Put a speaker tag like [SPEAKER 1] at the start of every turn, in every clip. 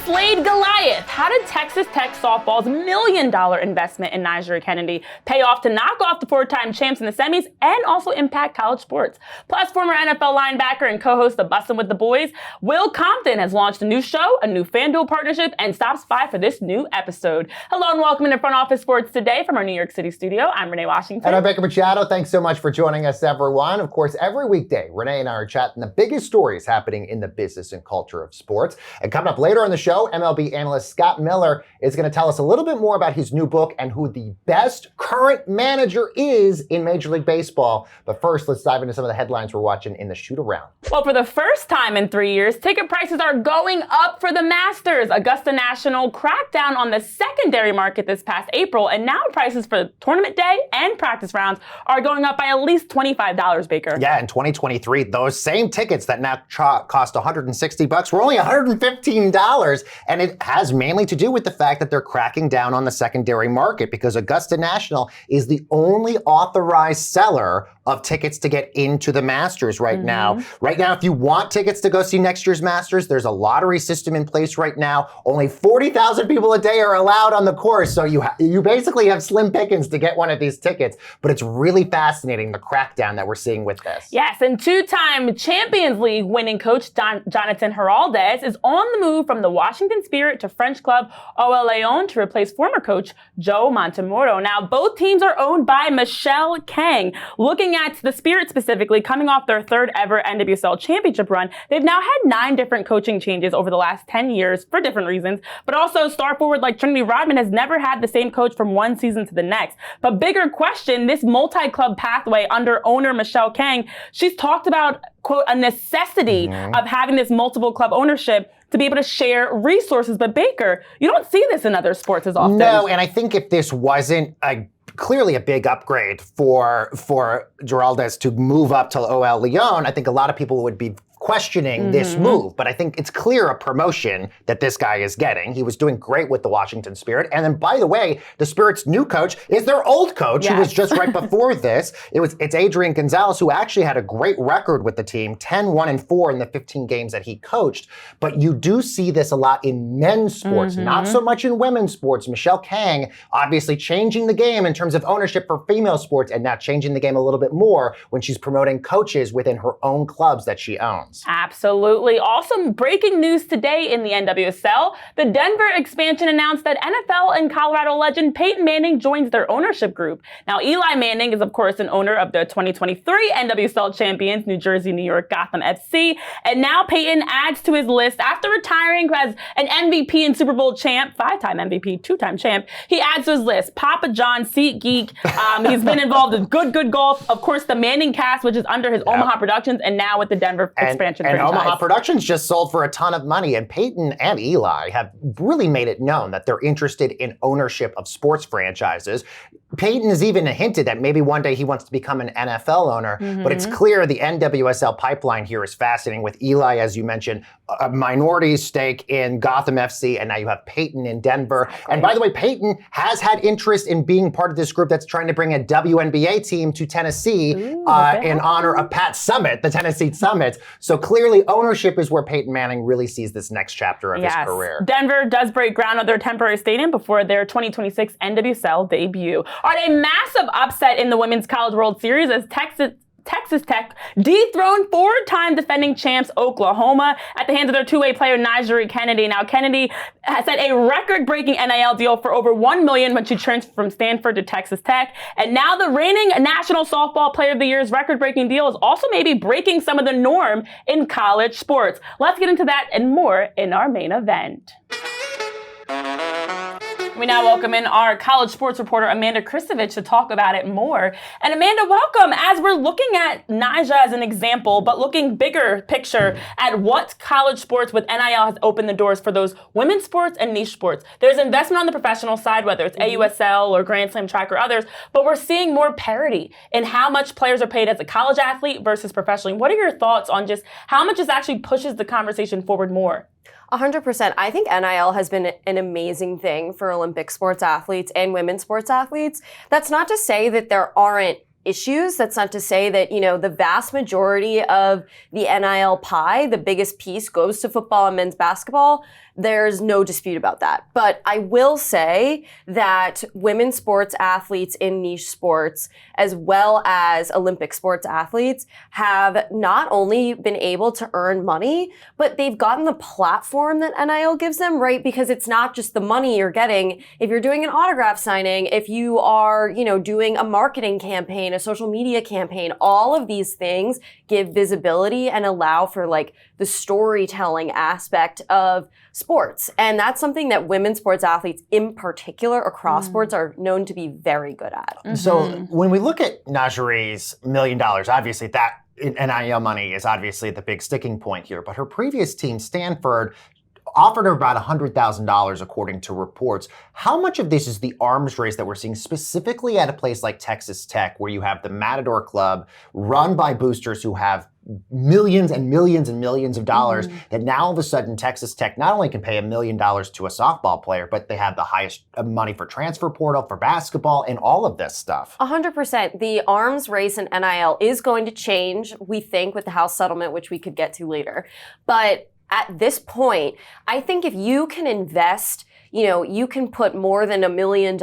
[SPEAKER 1] slayed Goliath. How did Texas Tech softball's $1 million investment in NiJaree Canady pay off to knock off the four-time champs in the semis and also impact college sports? Plus, former NFL linebacker and co-host of Bussin With the Boys, Will Compton has launched a new show, a new FanDuel partnership, and stops by for this new episode. Hello and welcome into Front Office Sports Today from our New York City studio. I'm Renee Washington.
[SPEAKER 2] And I'm Machado. Thanks so much for joining us, everyone. Of course, every weekday, Renee and I are chatting the biggest stories happening in the business and culture of sports. And coming up later on the show, MLB analyst Scott Miller is going to tell us a little bit more about his new book and who the best current manager is in Major League Baseball. But first, let's dive into some of the headlines we're watching in the shoot around.
[SPEAKER 1] Well, for the first time in 3 years, ticket prices are going up for the Masters. Augusta National cracked down on the secondary market this past April, and now prices for tournament day and practice rounds are going up by at least $25, Baker.
[SPEAKER 2] Yeah, in 2023, those same tickets that now cost $160 were only $115, and it has mainly to do with the fact that they're cracking down on the secondary market because Augusta National is the only authorized seller of tickets to get into the Masters right now. Right now, if you want tickets to go see next year's Masters, there's a lottery system in place right now. Only 40,000 people a day are allowed on the course, so you basically have slim pickings to get one of these tickets. But it's really fascinating, the crackdown that we're seeing with this.
[SPEAKER 1] Yes, and two-time Champions League winning coach Jonathan Heraldez is on the move from the Washington Spirit to French club OL Lyon to replace former coach Joe Montemurro. Now, both teams are owned by Michelle Kang. Looking at the Spirit specifically, coming off their third ever NWSL championship run, they've now had 9 different coaching changes over the last 10 years for different reasons, but also star forward like Trinity Rodman has never had the same coach from one season to the next. But bigger question, this multi-club pathway under owner Michelle Kang, she's talked about, quote, a necessity of having this multiple club ownership to be able to share resources. But Baker, you don't see this in other sports as often.
[SPEAKER 2] No, and I think if this wasn't clearly a big upgrade for Geraldez to move up to OL Lyon, I think a lot of people would be questioning this move, but I think it's clear a promotion that this guy is getting. He was doing great with the Washington Spirit. And then, by the way, the Spirit's new coach is their old coach, who was just right before this. It's Adrian Gonzalez, who actually had a great record with the team, 10-1-4 in the 15 games that he coached. But you do see this a lot in men's sports, not so much in women's sports. Michelle Kang obviously changing the game in terms of ownership for female sports, and now changing the game a little bit more when she's promoting coaches within her own clubs that she owns.
[SPEAKER 1] Absolutely. Also, breaking news today in the NWSL, the Denver expansion announced that NFL and Colorado legend Peyton Manning joins their ownership group. Now, Eli Manning is, of course, an owner of the 2023 NWSL champions, New Jersey, New York, Gotham FC. And now Peyton adds to his list, after retiring as an MVP and Super Bowl champ, 5-time MVP, 2-time champ, he adds to his list Papa John, SeatGeek. He's been involved in Good Golf. Of course, the Manning cast, which is under his Omaha Productions, and now with the Denver expansion.
[SPEAKER 2] And Omaha Productions just sold for a ton of money, and Peyton and Eli have really made it known that they're interested in ownership of sports franchises. Peyton has even hinted that maybe one day he wants to become an NFL owner, but it's clear the NWSL pipeline here is fascinating with Eli, as you mentioned, a minority stake in Gotham FC, and now you have Peyton in Denver. And by the way, Peyton has had interest in being part of this group that's trying to bring a WNBA team to Tennessee in honor of Pat Summitt, the Tennessee Summit. So clearly ownership is where Peyton Manning really sees this next chapter of his career.
[SPEAKER 1] Denver does break ground on their temporary stadium before their 2026 NWSL debut. All right, a massive upset in the Women's College World Series as Texas Tech dethroned 4-time defending champs Oklahoma at the hands of their two-way player NiJaree Canady. Now, Canady has had a record-breaking NIL deal for over $1 million when she transferred from Stanford to Texas Tech. And now the reigning National Softball Player of the Year's record-breaking deal is also maybe breaking some of the norm in college sports. Let's get into that and more in our main event. We now welcome in our college sports reporter, Amanda Christovich, to talk about it more. And Amanda, welcome. As we're looking at NiJa as an example, but looking bigger picture at what college sports with NIL has opened the doors for those women's sports and niche sports. There's investment on the professional side, whether it's AUSL or Grand Slam track or others, but we're seeing more parity in how much players are paid as a college athlete versus professionally. What are your thoughts on just how much this actually pushes the conversation forward more?
[SPEAKER 3] 100%. I think NIL has been an amazing thing for Olympic sports athletes and women's sports athletes. That's not to say that there aren't issues. That's not to say that, the vast majority of the NIL pie, the biggest piece, goes to football and men's basketball. There's no dispute about that. But I will say that women's sports athletes in niche sports, as well as Olympic sports athletes, have not only been able to earn money, but they've gotten the platform that NIL gives them, right? Because it's not just the money you're getting. If you're doing an autograph signing, if you are, doing a marketing campaign, a social media campaign, all of these things give visibility and allow for the storytelling aspect of sports. And that's something that women's sports athletes in particular across sports are known to be very good at.
[SPEAKER 2] Mm-hmm. So when we look at NiJaree's $1 million, obviously that NIL money is obviously the big sticking point here, but her previous team, Stanford, offered her about $100,000 according to reports. How much of this is the arms race that we're seeing specifically at a place like Texas Tech, where you have the Matador Club run by boosters who have millions and millions and millions of dollars, that now all of a sudden Texas Tech not only can pay $1 million to a softball player, but they have the highest money for transfer portal, for basketball, and all of this stuff?
[SPEAKER 3] 100%. The arms race in NIL is going to change, we think, with the House settlement, which we could get to later. But at this point, I think if you can invest, you can put more than $1 million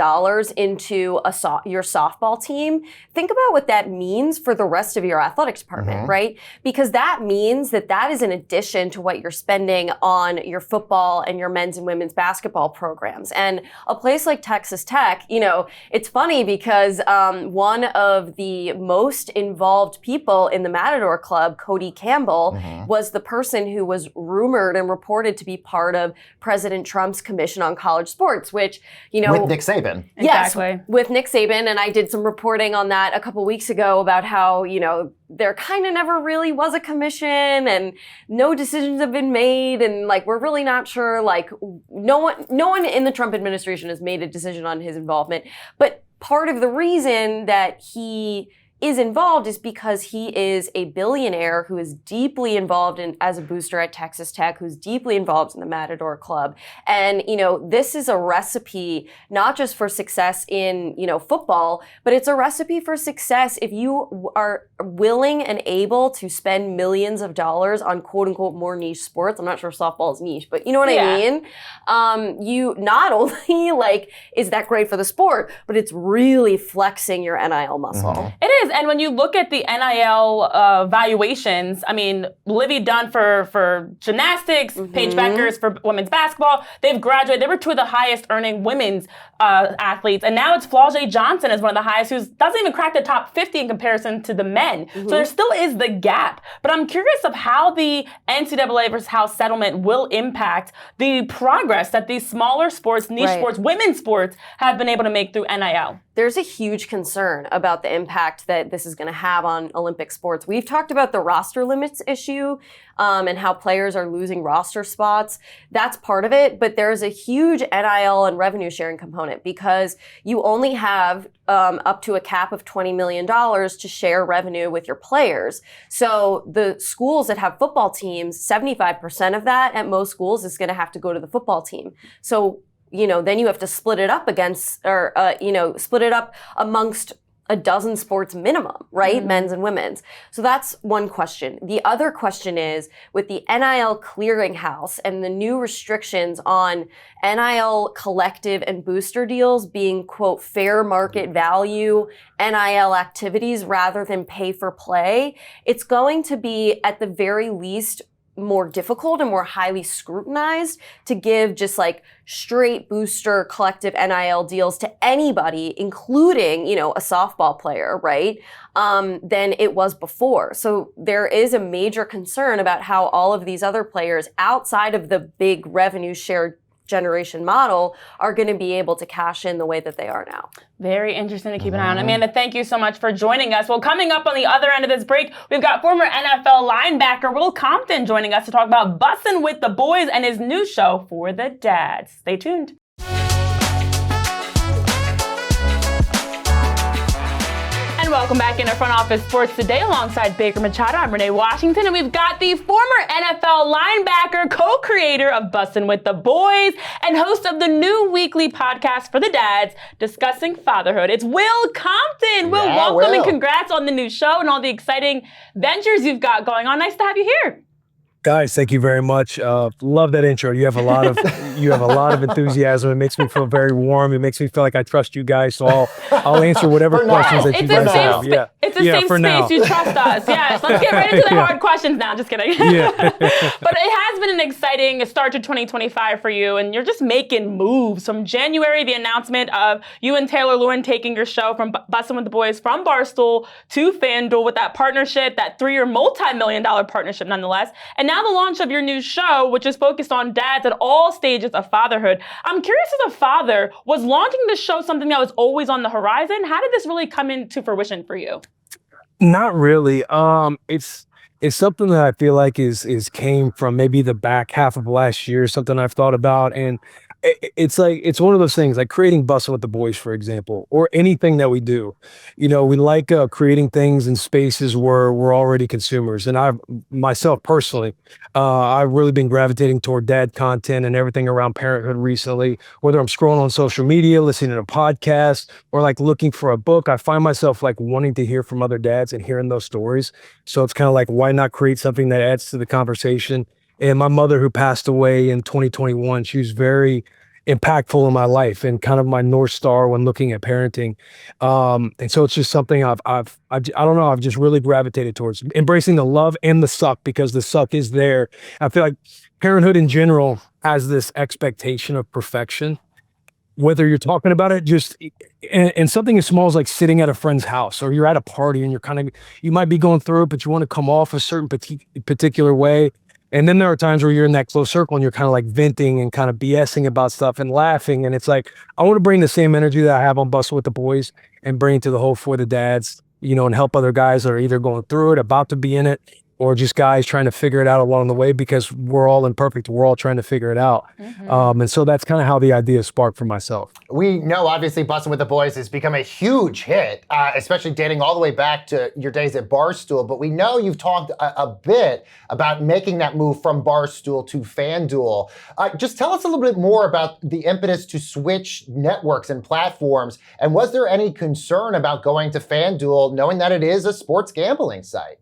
[SPEAKER 3] into your softball team. Think about what that means for the rest of your athletics department, right? Because that means that is in addition to what you're spending on your football and your men's and women's basketball programs. And a place like Texas Tech, it's funny because one of the most involved people in the Matador Club, Cody Campbell, was the person who was rumored and reported to be part of President Trump's Commission on College Sports, which,
[SPEAKER 2] with Nick Saban.
[SPEAKER 3] Yes,
[SPEAKER 1] exactly.
[SPEAKER 3] With Nick Saban. And I did some reporting on that a couple weeks ago about how, there kind of never really was a commission and no decisions have been made. And we're really not sure, no one in the Trump administration has made a decision on his involvement. But part of the reason that he is involved is because he is a billionaire who is deeply involved as a booster at Texas Tech, who's deeply involved in the Matador Club. And, this is a recipe not just for success in, football, but it's a recipe for success if you are willing and able to spend millions of dollars on quote unquote more niche sports. I'm not sure softball is niche, but you know what I mean? You not only is that great for the sport, but it's really flexing your NIL muscle.
[SPEAKER 1] It is. And when you look at the NIL valuations, Livy Dunn for gymnastics, Paige Beckers for women's basketball, they've graduated. They were two of the highest earning women's athletes. And now it's Flau'jae Johnson is one of the highest, who doesn't even crack the top 50 in comparison to the men. So there still is the gap. But I'm curious of how the NCAA versus House settlement will impact the progress that these smaller sports, niche sports, women's sports have been able to make through NIL.
[SPEAKER 3] There's a huge concern about the impact that this is going to have on Olympic sports. We've talked about the roster limits issue and how players are losing roster spots. That's part of it, but there's a huge NIL and revenue sharing component because you only have up to a cap of $20 million to share revenue with your players. So the schools that have football teams, 75% of that at most schools is going to have to go to the football team. So then you have to split it up split it up amongst a dozen sports minimum, right? Men's and women's. So that's one question. The other question is, with the NIL clearinghouse and the new restrictions on NIL collective and booster deals being, quote, fair market value NIL activities rather than pay for play, it's going to be, at the very least, more difficult and more highly scrutinized to give just straight booster collective NIL deals to anybody, including, a softball player, right? Than it was before. So there is a major concern about how all of these other players outside of the big revenue share generation model are going to be able to cash in the way that they are now.
[SPEAKER 1] Very interesting to keep an eye on. Amanda, thank you so much for joining us. Well, coming up on the other end of this break, we've got former NFL linebacker Will Compton joining us to talk about Bussin' With the Boys and his new show for the dads. Stay tuned. welcome back into Front Office Sports Today alongside Baker Machado. I'm Renee Washington, and we've got the former NFL linebacker, co-creator of Bussin With the Boys, and host of the new weekly podcast for the dads discussing fatherhood. It's Will Compton. Will, welcome and congrats on the new show and all the exciting ventures you've got going on. Nice to have you here.
[SPEAKER 4] Guys, thank you very much. Love that intro. You have a lot of enthusiasm. It makes me feel very warm. It makes me feel like I trust you guys. So I'll answer whatever questions that you guys have.
[SPEAKER 1] It's the same space. You trust us. Yes. Let's get right into the hard questions now. Just kidding.
[SPEAKER 4] Yeah.
[SPEAKER 1] But it has been an exciting start to 2025 for you, and you're just making moves. From January, the announcement of you and Taylor Lewin taking your show from Bussin With the Boys from Barstool to FanDuel with that partnership, that 3-year multi-million-dollar partnership nonetheless. And now the launch of your new show, which is focused on dads at all stages of fatherhood. I'm curious, as a father, was launching this show something that was always on the horizon? How did this really come into fruition for you?
[SPEAKER 4] Not really. It's something that I feel like is came from maybe the back half of last year, something I've thought about. And it's one of those things, like creating Bussin With the Boys, for example, or anything that we do. You know, we like creating things in spaces where we're already consumers. And myself personally, I've really been gravitating toward dad content and everything around parenthood recently, whether I'm scrolling on social media, listening to podcasts, or like looking for a book. I find myself like wanting to hear from other dads and hearing those stories. So it's kind of like, why not create something that adds to the conversation? And my mother, who passed away in 2021, she was very impactful in my life and kind of my North Star when looking at parenting. And so it's just something I don't know, I've just really gravitated towards embracing the love and the suck, because the suck is there. I feel like parenthood in general has this expectation of perfection, whether you're talking about it just and something as small as like sitting at a friend's house, or you're at a party and you might be going through it, but you want to come off a certain particular way. And then there are times where you're in that close circle and you're kind of like venting and kind of BSing about stuff and laughing. And it's like, I want to bring the same energy that I have on Bussin With the Boys and bring it to the whole for the dads, you know, and help other guys that are either going through it, about to be in it, or just guys trying to figure it out along the way, because we're all imperfect. We're all trying to figure it out. Mm-hmm. And so that's kind of how the idea sparked for myself.
[SPEAKER 2] We know, obviously, Bussin With the Boys has become a huge hit, especially dating all the way back to your days at Barstool. But we know you've talked a bit about making that move from Barstool to FanDuel. Just tell us a little bit more about the impetus to switch networks and platforms. And was there any concern about going to FanDuel, knowing that it is a sports gambling site?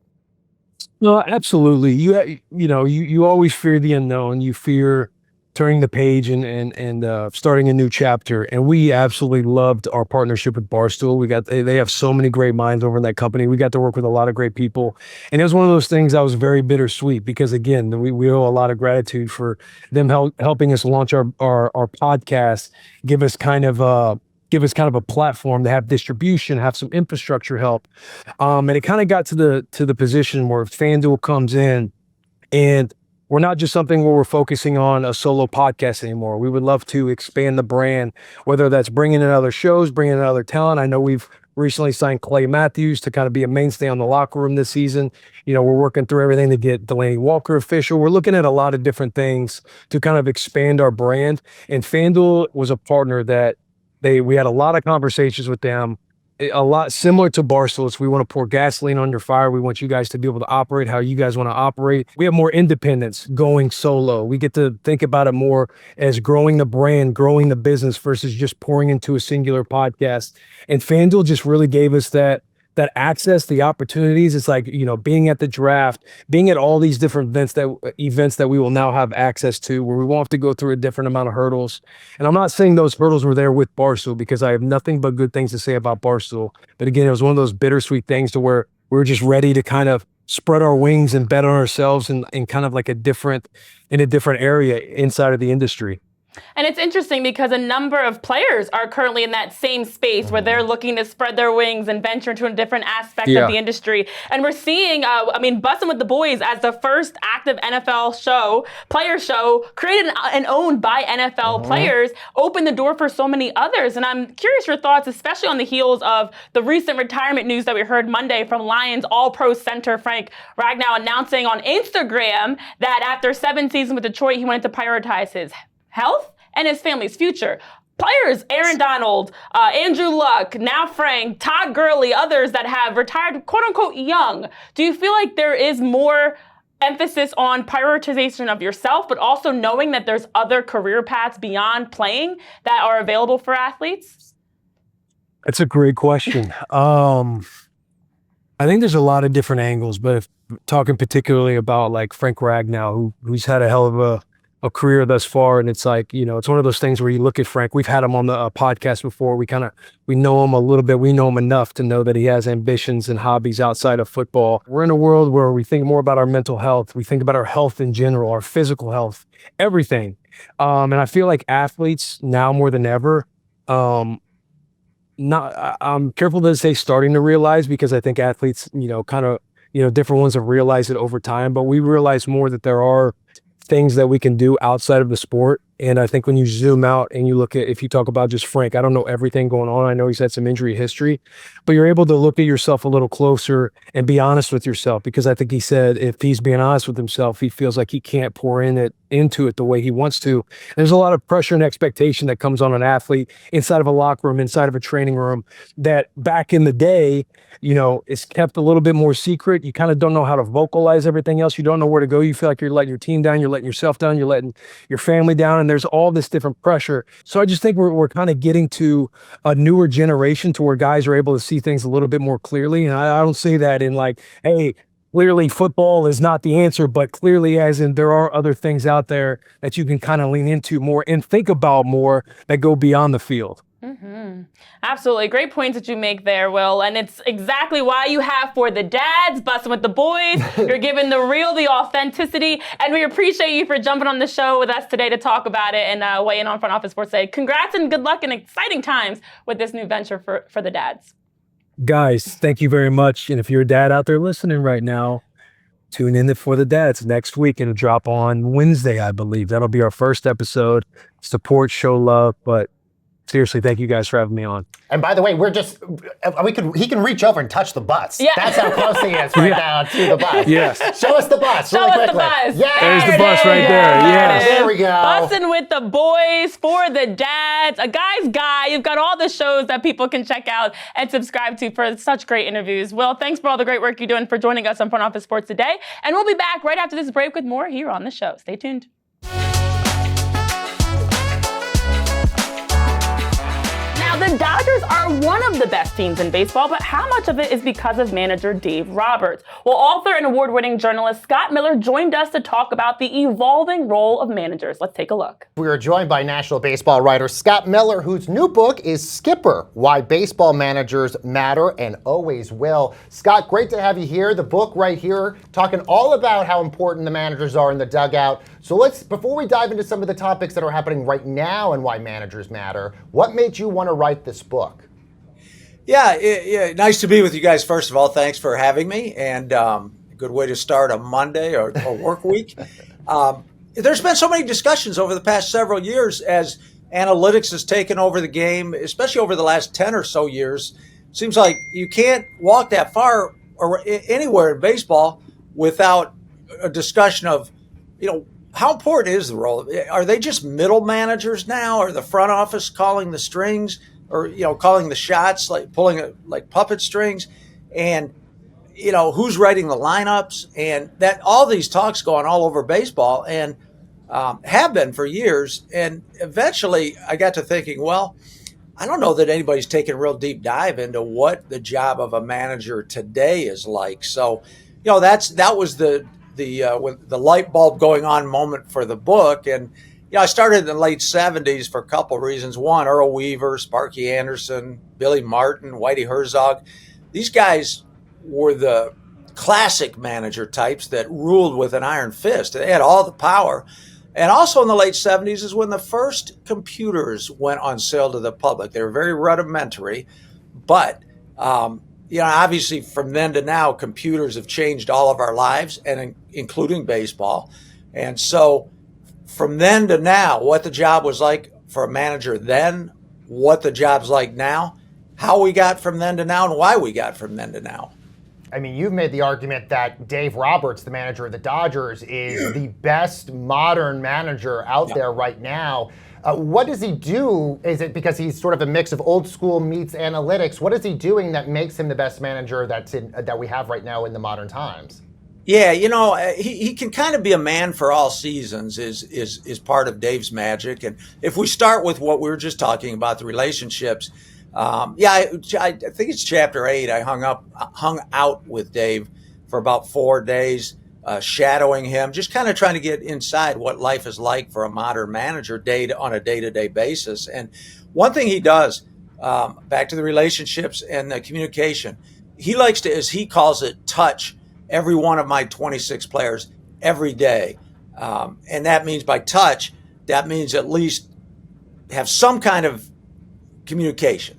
[SPEAKER 4] No, absolutely. You always fear the unknown. You fear turning the page and starting a new chapter. And we absolutely loved our partnership with Barstool. They have so many great minds over in that company. We got to work with a lot of great people. And it was one of those things that was very bittersweet, because again, we owe a lot of gratitude for them helping us launch our podcast, give us kind of a platform to have distribution, have some infrastructure help. And it kind of got to the position where FanDuel comes in, and we're not just something where we're focusing on a solo podcast anymore. We would love to expand the brand, whether that's bringing in other shows, bringing in other talent. I know we've recently signed Clay Matthews to kind of be a mainstay on the locker room this season. You know, we're working through everything to get Delaney Walker official. We're looking at a lot of different things to kind of expand our brand. And FanDuel was a partner that we had a lot of conversations with them, a lot similar to Barstool. It's, we want to pour gasoline on your fire. We want you guys to be able to operate how you guys want to operate. We have more independence going solo. We get to think about it more as growing the brand, growing the business, versus just pouring into a singular podcast. And FanDuel just really gave us that access, the opportunities. It's like, you know, being at the draft, being at all these different events that we will now have access to, where we won't have to go through a different amount of hurdles. And I'm not saying those hurdles were there with Barstool, because I have nothing but good things to say about Barstool. But again, it was one of those bittersweet things to where we were just ready to kind of spread our wings and bet on ourselves in kind of like in a different area inside of the industry.
[SPEAKER 1] And it's interesting because a number of players are currently in that same space where they're looking to spread their wings and venture into a different aspect of the industry. And we're seeing, Bussin With the Boys as the first active NFL player show, created and owned by NFL players, opened the door for so many others. And I'm curious your thoughts, especially on the heels of the recent retirement news that we heard Monday from Lions All-Pro center Frank Ragnow announcing on Instagram that after 7 seasons with Detroit, he wanted to prioritize his health and his family's future. players, Aaron Donald, Andrew Luck, now Frank, Todd Gurley, others that have retired, quote unquote, young. Do you feel like there is more emphasis on prioritization of yourself, but also knowing that there's other career paths beyond playing that are available for athletes?
[SPEAKER 4] That's a great question. I think there's a lot of different angles, but if talking particularly about like Frank Ragnow, who's had a hell of a career thus far, and it's like, it's one of those things where you look at Frank. We've had him on the podcast before. We know him a little bit. We know him enough to know that he has ambitions and hobbies outside of football. We're in a world where we think more about our mental health. We think about our health in general, our physical health, everything. And I feel like athletes now more than ever, I'm careful to say starting to realize, because I think athletes, different ones have realized it over time, but we realize more that there are things that we can do outside of the sport. And I think when you zoom out and you look at, if you talk about just Frank, I don't know everything going on. I know he's had some injury history, but you're able to look at yourself a little closer and be honest with yourself, because I think he said if he's being honest with himself, he feels like he can't pour into it the way he wants to. There's a lot of pressure and expectation that comes on an athlete inside of a locker room, inside of a training room, that back in the day, is kept a little bit more secret. You kind of don't know how to vocalize everything else. You don't know where to go. You feel like you're letting your team down. You're letting yourself down. You're letting your family down. And there's all this different pressure. So I just think we're kind of getting to a newer generation to where guys are able to see things a little bit more clearly. And I don't say that in like, hey, clearly football is not the answer, but clearly as in there are other things out there that you can kind of lean into more and think about more that go beyond the field.
[SPEAKER 1] Mm-hmm. Absolutely. Great points that you make there, Will. And it's exactly why you have For the Dads, Bussin With the Boys. You're giving the real, the authenticity. And we appreciate you for jumping on the show with us today to talk about it and weigh in on Front Office Sports Today. Congrats and good luck and exciting times with this new venture for the dads.
[SPEAKER 4] Guys, thank you very much. And if you're a dad out there listening right now, tune in to For the Dads next week. It'll drop on Wednesday, I believe. That'll be our first episode. Support, show love, but seriously, thank you guys for having me on.
[SPEAKER 2] And by the way, he can reach over and touch the bus.
[SPEAKER 1] Yeah.
[SPEAKER 2] That's how close he is right now to the bus.
[SPEAKER 4] Yes.
[SPEAKER 2] Show us the bus really quickly.
[SPEAKER 1] Show us the bus.
[SPEAKER 2] Yeah.
[SPEAKER 4] There's the bus right there. Yes.
[SPEAKER 2] There we go.
[SPEAKER 1] Bussin With the Boys, For the Dads, a guy's guy. You've got all the shows that people can check out and subscribe to for such great interviews. Will, thanks for all the great work you're doing for joining us on Front Office Sports Today. And we'll be back right after this break with more here on the show. Stay tuned. The Dodgers are one of the best teams in baseball, but how much of it is because of manager Dave Roberts? Well, author and award-winning journalist Scott Miller joined us to talk about the evolving role of managers. Let's take a look.
[SPEAKER 2] We are joined by National Baseball writer Scott Miller, whose new book is Skipper, Why Baseball Managers Matter and Always Will. Scott, great to have you here. The book right here, talking all about how important the managers are in the dugout. So before we dive into some of the topics that are happening right now and why managers matter, what made you want to write this book?
[SPEAKER 5] Yeah, nice to be with you guys. First of all, thanks for having me, and a good way to start a Monday or work week. There's been so many discussions over the past several years as analytics has taken over the game, especially over the last 10 or so years. Seems like you can't walk that far or anywhere in baseball without a discussion of, how important is the role? Are they just middle managers now? Are the front office calling the strings, or calling the shots, like pulling like puppet strings? And who's writing the lineups? And that all these talks going all over baseball and have been for years. And eventually, I got to thinking, well, I don't know that anybody's taken a real deep dive into what the job of a manager today is like. So, that was the light bulb going on moment for the book. And I started in the late 70s for a couple of reasons. One, Earl Weaver, Sparky Anderson, Billy Martin, Whitey Herzog. These guys were the classic manager types that ruled with an iron fist. They had all the power. And also in the late 70s is when the first computers went on sale to the public. They were very rudimentary, but obviously from then to now, computers have changed all of our lives, and including baseball. And so from then to now, what the job was like for a manager then, what the job's like now, how we got from then to now, and why we got from then to now.
[SPEAKER 2] I mean, you've made the argument that Dave Roberts, the manager of the Dodgers, is the best modern manager out there right now. What does he do? Is it because he's sort of a mix of old school meets analytics? What is he doing that makes him the best manager that we have right now in the modern times?
[SPEAKER 5] Yeah, he can kind of be a man for all seasons is part of Dave's magic. And if we start with what we were just talking about, the relationships, I think it's chapter 8. I hung out with Dave for about 4 days, shadowing him, just kind of trying to get inside what life is like for a modern manager on a day-to-day basis. And one thing he does, back to the relationships and the communication, he likes to, as he calls it, touch every one of my 26 players every day. And that means by touch, that means at least have some kind of communication.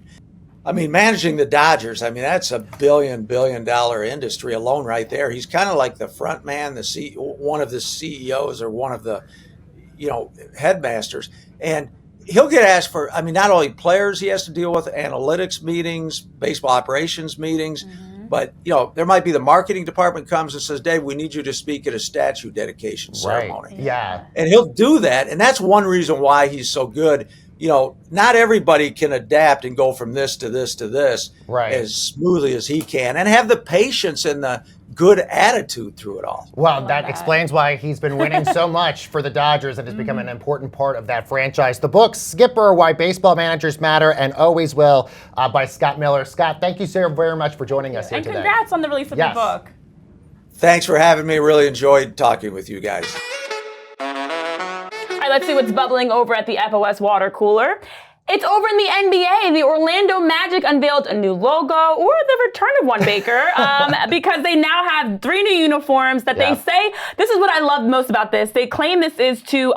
[SPEAKER 5] I mean, managing the Dodgers, that's a billion dollar industry alone right there. He's kind of like the front man, one of the CEOs or one of the, headmasters. And he'll get asked for, not only players he has to deal with, analytics meetings, baseball operations meetings, but, there might be the marketing department comes and says, Dave, we need you to speak at a statue dedication ceremony.
[SPEAKER 2] Right. Yeah.
[SPEAKER 5] And he'll do that. And that's one reason why he's so good. Not everybody can adapt and go from this to this to this as smoothly as he can and have the patience and the good attitude through it all.
[SPEAKER 2] Well, that explains why he's been winning so much for the Dodgers and has become an important part of that franchise. The book, Skipper, Why Baseball Managers Matter and Always Will, by Scott Miller. Scott, thank you so very much for joining us here today.
[SPEAKER 1] And congrats on the release of the book.
[SPEAKER 5] Thanks for having me. Really enjoyed talking with you guys.
[SPEAKER 1] All right, let's see what's bubbling over at the FOS water cooler. It's over in the NBA. The Orlando Magic unveiled a new logo, or the return of one, Baker, because they now have 3 new uniforms that they say, this is what I love most about this. They claim this is to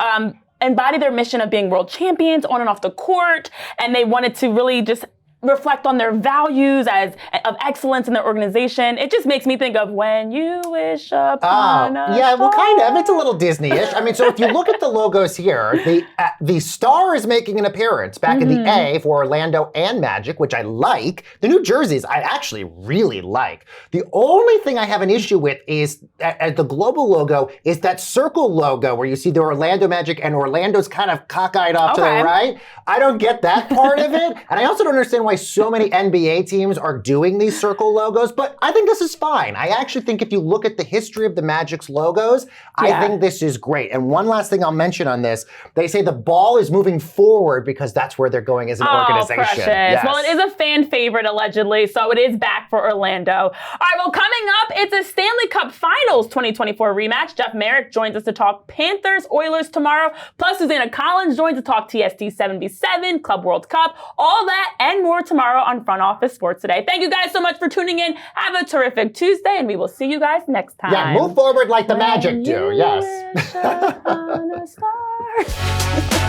[SPEAKER 1] embody their mission of being world champions on and off the court, and they wanted to really just reflect on their values of excellence in their organization. It just makes me think of when you wish upon a
[SPEAKER 2] yeah, well,
[SPEAKER 1] star.
[SPEAKER 2] kind of. It's a little Disney-ish. So if you look at the logos here, the star is making an appearance back in the A for Orlando and Magic, which I like. The New Jerseys, I actually really like. The only thing I have an issue with is the global logo is that circle logo where you see the Orlando Magic and Orlando's kind of cockeyed off to the right. I don't get that part of it. And I also don't understand why so many NBA teams are doing these circle logos, but I think this is fine. I actually think if you look at the history of the Magic's logos, I think this is great. And one last thing I'll mention on this, they say the ball is moving forward because that's where they're going as an organization.
[SPEAKER 1] Precious.
[SPEAKER 2] Yes.
[SPEAKER 1] Well, it is a fan favorite, allegedly, so it is back for Orlando. All right, well, coming up, it's a Stanley Cup Finals 2024 rematch. Jeff Merrick joins us to talk Panthers, Oilers tomorrow, plus Susanna Collins joins to talk TST 77, Club World Cup, all that and more tomorrow on Front Office Sports Today. Thank you guys so much for tuning in. Have a terrific Tuesday, and we will see you guys next time.
[SPEAKER 2] Yeah, move forward like the Magic do. Yes.
[SPEAKER 1] Wish upon a star.